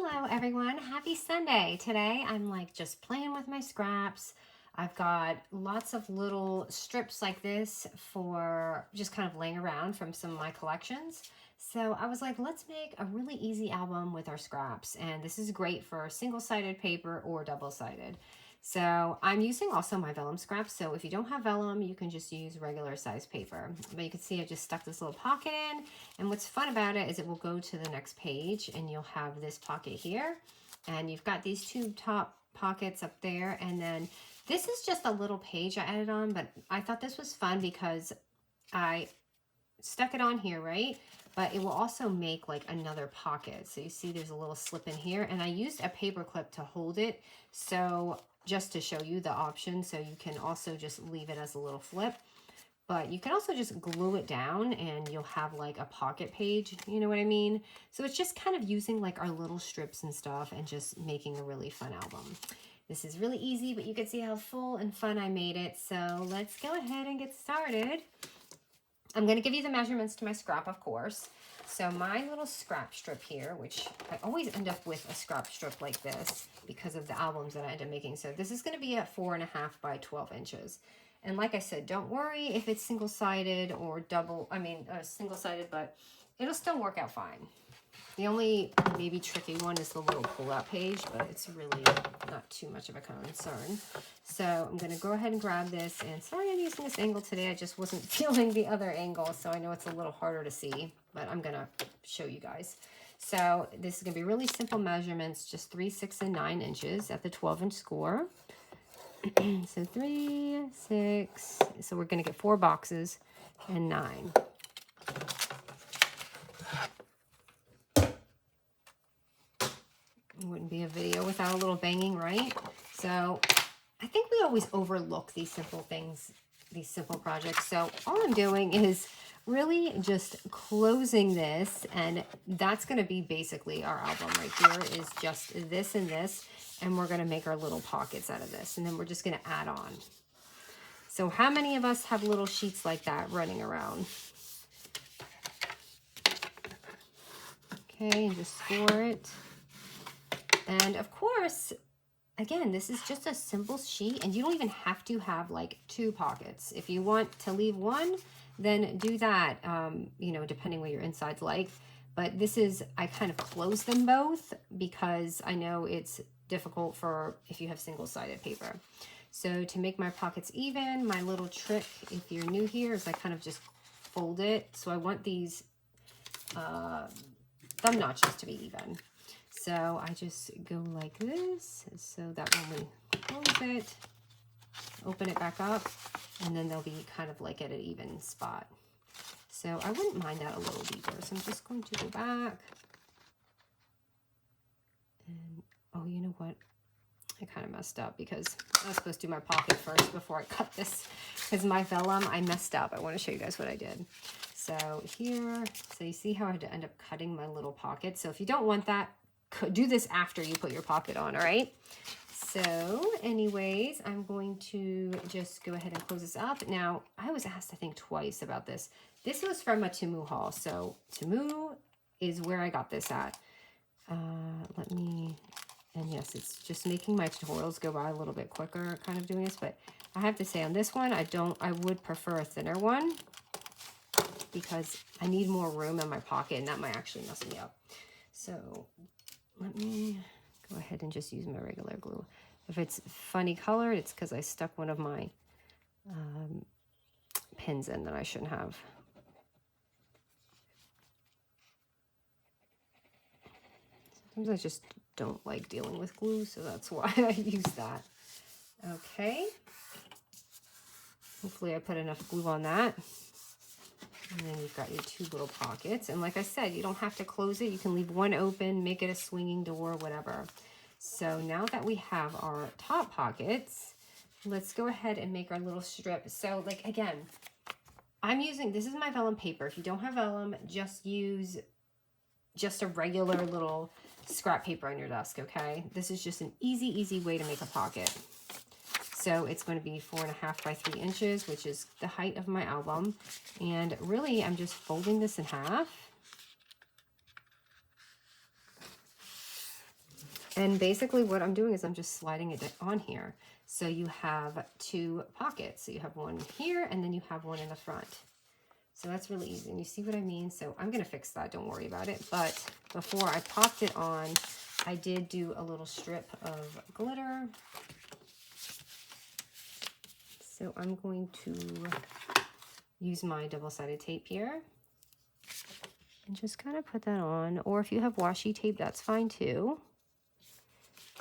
Hello everyone, happy Sunday. Today I'm like just playing with my scraps. I've got lots of little strips like this for just kind of laying around from some of my collections. So I was like, let's make a really easy album with our scraps. And this is great for single-sided paper or double-sided. So I'm using also my vellum scraps. So if you don't have vellum, you can just use regular size paper. But you can see I just stuck this little pocket in. And what's fun about it is it will go to the next page and you'll have this pocket here. And you've got these two top pockets up there. And then this is just a little page I added on, but I thought this was fun because I stuck it on here, right? But it will also make like another pocket. So you see there's a little slip in here, and I used a paper clip to hold it. So just to show you the option, so you can also just leave it as a little flip, but you can also just glue it down and you'll have like a pocket page, you know what I mean? So it's just kind of using like our little strips and stuff and just making a really fun album. This is really easy, but you can see how full and fun I made it. So let's go ahead and get started. I'm going to give you the measurements to my scrap, of course. So my little scrap strip here, which I always end up with a scrap strip like this because of the albums that I end up making. So this is going to be at 4.5 by 12 inches. And like I said, don't worry if it's single-sided or single-sided, but it'll still work out fine. The only maybe tricky one is the little pull-out page, but it's really not too much of a concern. So I'm going to go ahead and grab this. And sorry I'm using this angle today. I just wasn't feeling the other angle, so I know it's a little harder to see, but I'm going to show you guys. So this is going to be really simple measurements, just 3, 6, and 9 inches at the 12-inch score. So 3, 6, so we're going to get 4 boxes and 9. It wouldn't be a video without a little banging, right? So I think we always overlook these simple things, these simple projects. So all I'm doing is really just closing this, and that's going to be basically our album right here is just this and this, and we're going to make our little pockets out of this, and then we're just going to add on. So how many of us have little sheets like that running around? Okay, and just score it. And of course, again, this is just a simple sheet, and you don't even have to have like 2 pockets. If you want to leave one, then do that, you know, depending what your inside's like. But this is, I kind of close them both because I know it's difficult for if you have single-sided paper. So to make my pockets even, my little trick, if you're new here, is I kind of just fold it. So I want these thumb notches to be even. So I just go like this, so that when we close it, open it back up, and then they'll be kind of like at an even spot. So I wouldn't mind that a little deeper. So I'm just going to go back. And, oh, you know what? I kind of messed up because I was supposed to do my pocket first before I cut this. Because my vellum, I messed up. I want to show you guys what I did. So here, so you see how I had to end up cutting my little pocket. So if you don't want that, do this after you put your pocket on, all right? So anyways, I'm going to just go ahead and close this up. Now, I was asked, I think, twice about this. This was from a Temu haul. So Temu is where I got this at. And yes, it's just making my tutorials go by a little bit quicker, kind of doing this. But I have to say on this one, I would prefer a thinner one because I need more room in my pocket, and that might actually mess me up. So let me go ahead and just use my regular glue. If it's funny colored, it's because I stuck one of my pins in that I shouldn't have. Sometimes I just don't like dealing with glue, so that's why I use that. Okay. Hopefully I put enough glue on that. And then you've got your 2 little pockets. And like I said, you don't have to close it. You can leave one open, make it a swinging door, whatever. So now that we have our top pockets, let's go ahead and make our little strip. So like, again, this is my vellum paper. If you don't have vellum, just use just a regular little scrap paper on your desk, okay? This is just an easy way to make a pocket. So it's going to be 4.5 by 3 inches, which is the height of my album. And really, I'm just folding this in half. And basically what I'm doing is I'm just sliding it on here. So you have 2 pockets. So you have one here and then you have one in the front. So that's really easy. And you see what I mean? So I'm going to fix that. Don't worry about it. But before I popped it on, I did do a little strip of glitter. So I'm going to use my double-sided tape here and just kind of put that on. Or if you have washi tape, that's fine too.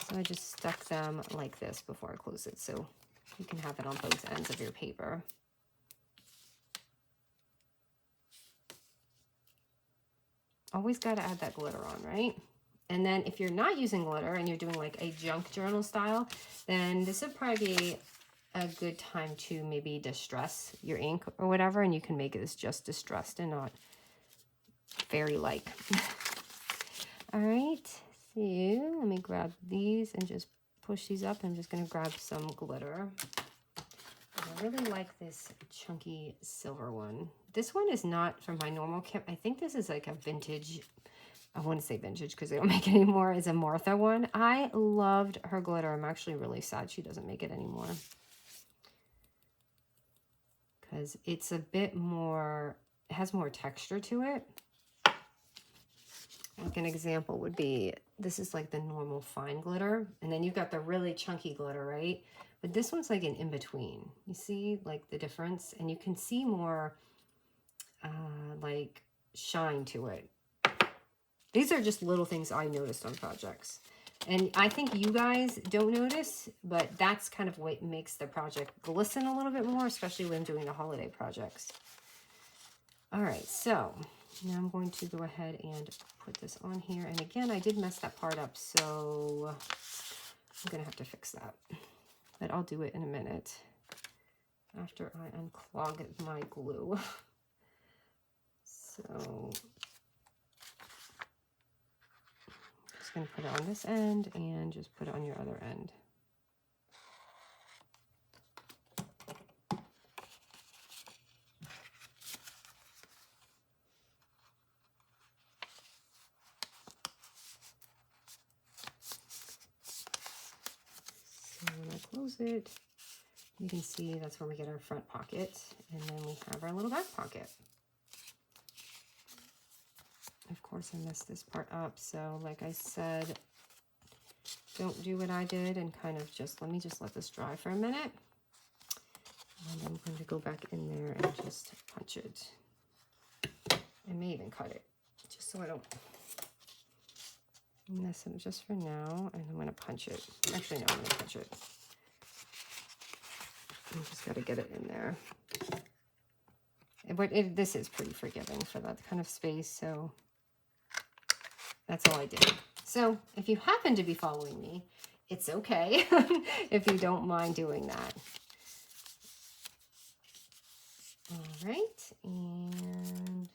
So I just stuck them like this before I close it, so you can have it on both ends of your paper. Always got to add that glitter on, right? And then if you're not using glitter and you're doing like a junk journal style, then this would probably be a good time to maybe distress your ink or whatever, and you can make it as just distressed and not fairy-like. All right, so let me grab these and just push these up. I'm just going to grab some glitter. I really like this chunky silver one. This one is not from my normal kit. I think this is like a vintage, I want to say vintage because they don't make it anymore. It's a Martha one. I loved her glitter. I'm actually really sad she doesn't make it anymore, because it's a bit more, it has more texture to it. Like an example would be, this is like the normal fine glitter, and then you've got the really chunky glitter, right? But this one's like an in-between. You see like the difference? And you can see more like shine to it. These are just little things I noticed on projects. And I think you guys don't notice, but that's kind of what makes the project glisten a little bit more, especially when doing the holiday projects. All right, so now I'm going to go ahead and put this on here. And again, I did mess that part up, so I'm gonna have to fix that. But I'll do it in a minute after I unclog my glue. So just gonna put it on this end and just put it on your other end. So when I close it, you can see that's where we get our front pocket, and then we have our little back pocket. Of course, I messed this part up, so like I said, don't do what I did and kind of just, let me just let this dry for a minute. And I'm going to go back in there and just punch it. I may even cut it, just so I don't mess it just for now. And I'm going to punch it. Actually, no, I'm going to punch it. I just got to get it in there. But this is pretty forgiving for that kind of space, so that's all I did. So if you happen to be following me, it's okay if you don't mind doing that. All right, and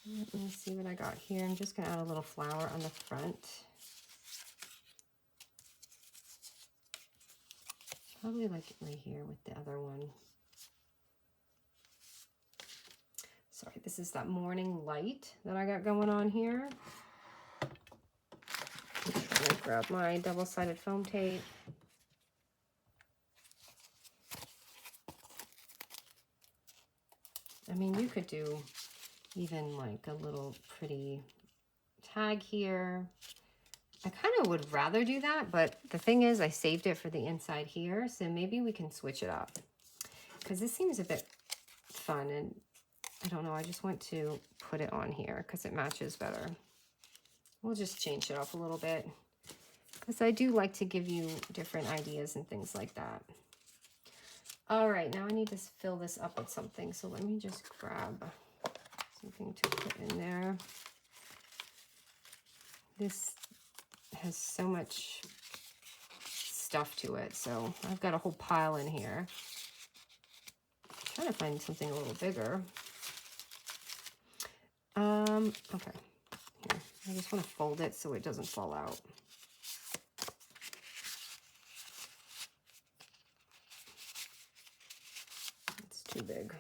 let me see what I got here. I'm just gonna add a little flower on the front. Probably like right here with the other one. Sorry, this is that morning light that I got going on here. I'm trying to grab my double-sided foam tape. I mean, you could do even like a little pretty tag here. I kind of would rather do that, but the thing is I saved it for the inside here, so maybe we can switch it up, because this seems a bit fun, and I don't know, I just want to put it on here because it matches better. We'll just change it up a little bit, because I do like to give you different ideas and things like that. All right, now I need to fill this up with something, so let me just grab something to put in there. This has so much stuff to it, so I've got a whole pile in here. I'm trying to find something a little bigger. Okay, here, I just want to fold it so it doesn't fall out. It's too big.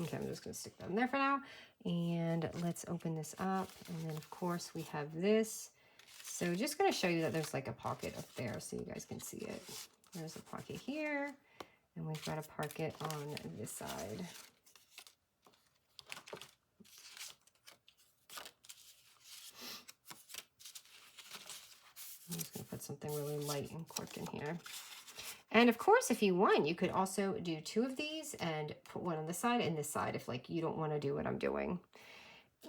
Okay, I'm just going to stick that in there for now. And let's open this up. And then, of course, we have this. So just going to show you that there's like a pocket up there so you guys can see it. There's a pocket here. And we've got a pocket on this side. I'm just going to put something really light and quick in here. And of course, if you want, you could also do 2 of these and put one on this side and this side if like you don't want to do what I'm doing.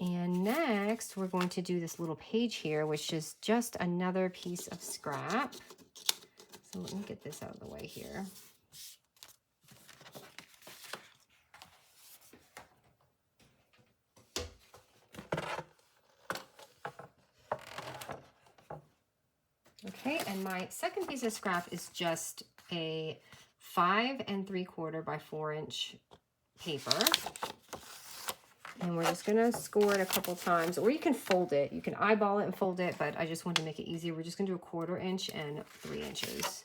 And next, we're going to do this little page here, which is just another piece of scrap. So let me get this out of the way here. Okay, and my second piece of scrap is just a 5 3/4 by 4 inch paper. And we're just gonna score it a couple times, or you can fold it. You can eyeball it and fold it, but I just wanted to make it easier. We're just gonna do a 1/4 inch and 3 inches.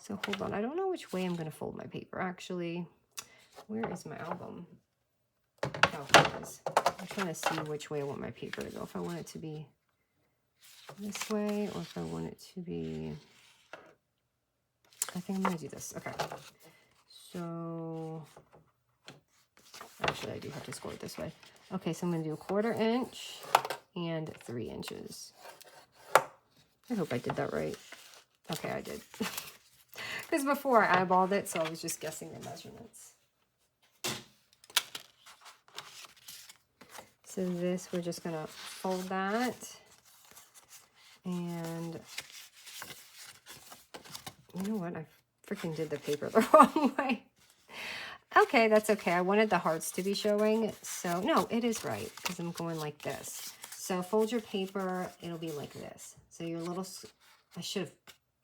So hold on, I don't know which way I'm gonna fold my paper, actually. Where is my album? Oh, here it is. I'm trying to see which way I want my paper to go. If I want it to be this way, or if I want it to be, I think I'm gonna do this. Okay, so actually I do have to score it this way. Okay, so I'm gonna do a 1/4 inch and 3 inches. I hope I did that right. Okay, I did. Because before I eyeballed it, so I was just guessing the measurements. So this, we're just gonna fold that. And you know what? I freaking did the paper the wrong way. Okay, that's okay. I wanted the hearts to be showing. So no, it is right because I'm going like this. So fold your paper, it'll be like this. So your little, I should have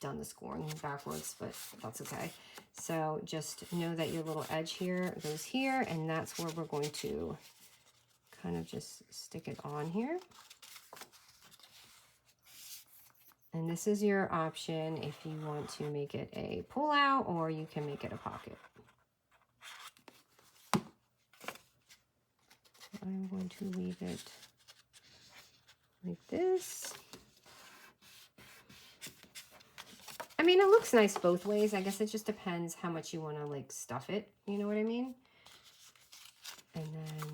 done the scoring backwards, but that's okay. So just know that your little edge here goes here, and that's where we're going to kind of just stick it on here. And this is your option if you want to make it a pull out, or you can make it a pocket. I'm going to leave it like this. I mean, it looks nice both ways. I guess it just depends how much you want to like stuff it. You know what I mean? And then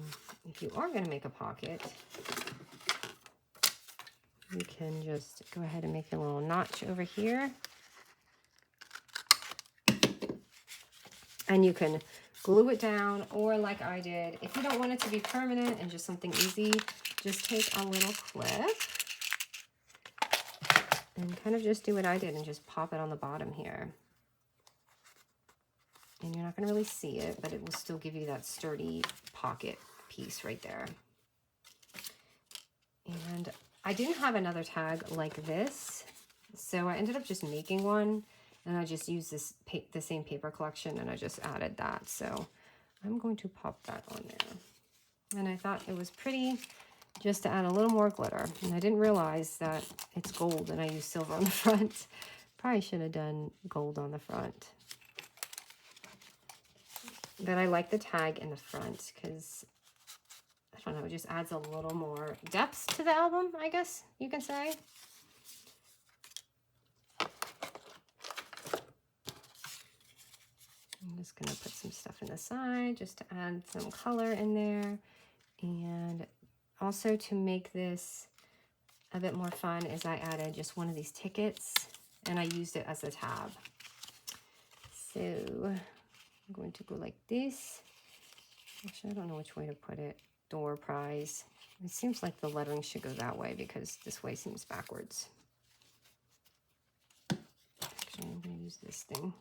if you are going to make a pocket, you can just go ahead and make a little notch over here. And you can glue it down, or like I did, if you don't want it to be permanent and just something easy, just take a little clip and kind of just do what I did and just pop it on the bottom here. And you're not going to really see it, but it will still give you that sturdy pocket piece right there. And I didn't have another tag like this, so I ended up just making one, and I just used this the same paper collection, and I just added that. So I'm going to pop that on there. And I thought it was pretty just to add a little more glitter. And I didn't realize that it's gold and I used silver on the front. Probably should have done gold on the front. But I like the tag in the front because, I don't know, it just adds a little more depth to the album, I guess you can say. I'm just going to put some stuff in the side just to add some color in there. And also to make this a bit more fun is I added just one of these tickets and I used it as a tab. So I'm going to go like this. Actually, I don't know which way to put it. Door prize. It seems like the lettering should go that way because this way seems backwards. Actually, I'm going to use this thing.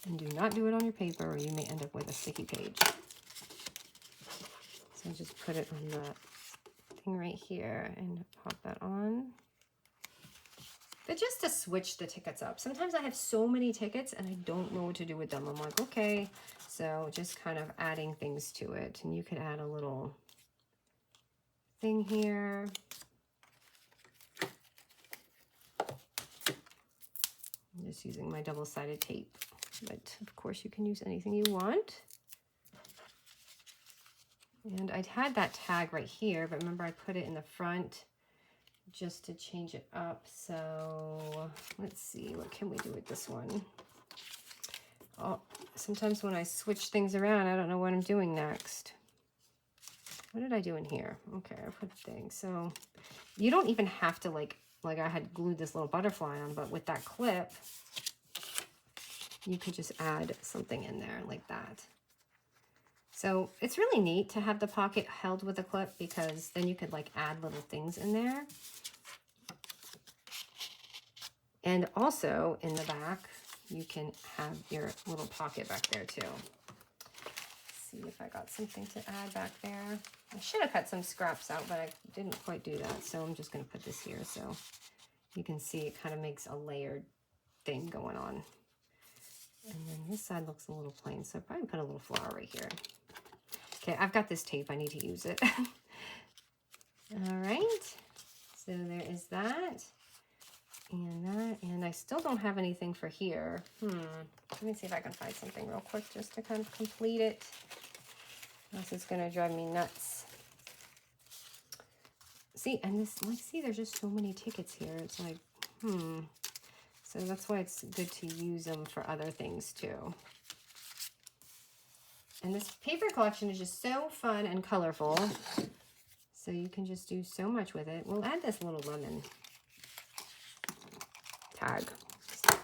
And do not do it on your paper or you may end up with a sticky page. So just put it on the thing right here and pop that on. But just to switch the tickets up. Sometimes I have so many tickets and I don't know what to do with them. I'm like, okay. So just kind of adding things to it. And you could add a little thing here. I'm just using my double-sided tape. But of course you can use anything you want. And I had that tag right here, but remember I put it in the front just to change it up. So let's see, what can we do with this one? Oh, sometimes when I switch things around, I don't know what I'm doing next. What did I do in here? Okay, I put things. So you don't even have to like I had glued this little butterfly on, but with that clip, you could just add something in there like that. So it's really neat to have the pocket held with a clip, because then you could like add little things in there. And also in the back, you can have your little pocket back there too. Let's see if I got something to add back there. I should have cut some scraps out, but I didn't quite do that. So I'm just going to put this here so you can see it kind of makes a layered thing going on. And then this side looks a little plain, so I probably put a little flower right here. Okay, I've got this tape. I need to use it. All right. So there is that. And that. And I still don't have anything for here. Let me see if I can find something real quick just to kind of complete it. This is going to drive me nuts. See, and this, like, see, there's just so many tickets here. It's like, So that's why it's good to use them for other things too. And this paper collection is just so fun and colorful. So you can just do so much with it. We'll add this little lemon tag. I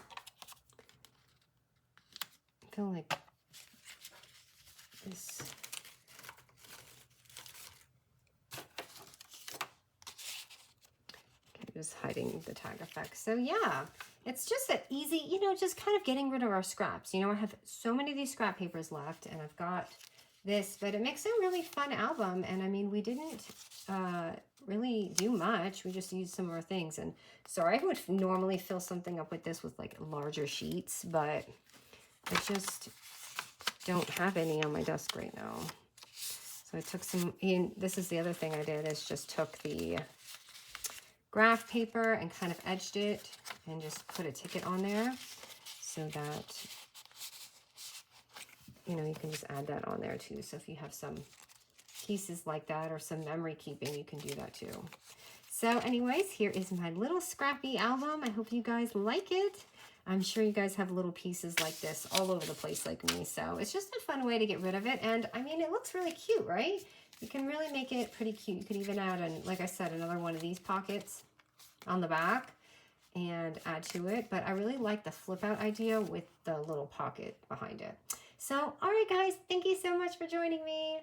feel like this. Okay, just hiding the tag effect. So yeah, it's just an easy, you know, just kind of getting rid of our scraps. You know, I have so many of these scrap papers left, and I've got this, but it makes a really fun album. And I mean, we didn't really do much. We just used some more things. And sorry, I would normally fill something up with this with like larger sheets, but I just don't have any on my desk right now. So I took some, and this is the other thing I did, is just took the graph paper and kind of edged it and just put a ticket on there so that, you know, you can just add that on there too. So if you have some pieces like that or some memory keeping, you can do that too. So anyways, here is my little scrappy album. I hope you guys like it. I'm sure you guys have little pieces like this all over the place like me. So it's just a fun way to get rid of it. And I mean, it looks really cute, right? You can really make it pretty cute. You could even add, like I said, another one of these pockets on the back and add to it. But I really like the flip out idea with the little pocket behind it. So, all right, guys, thank you so much for joining me.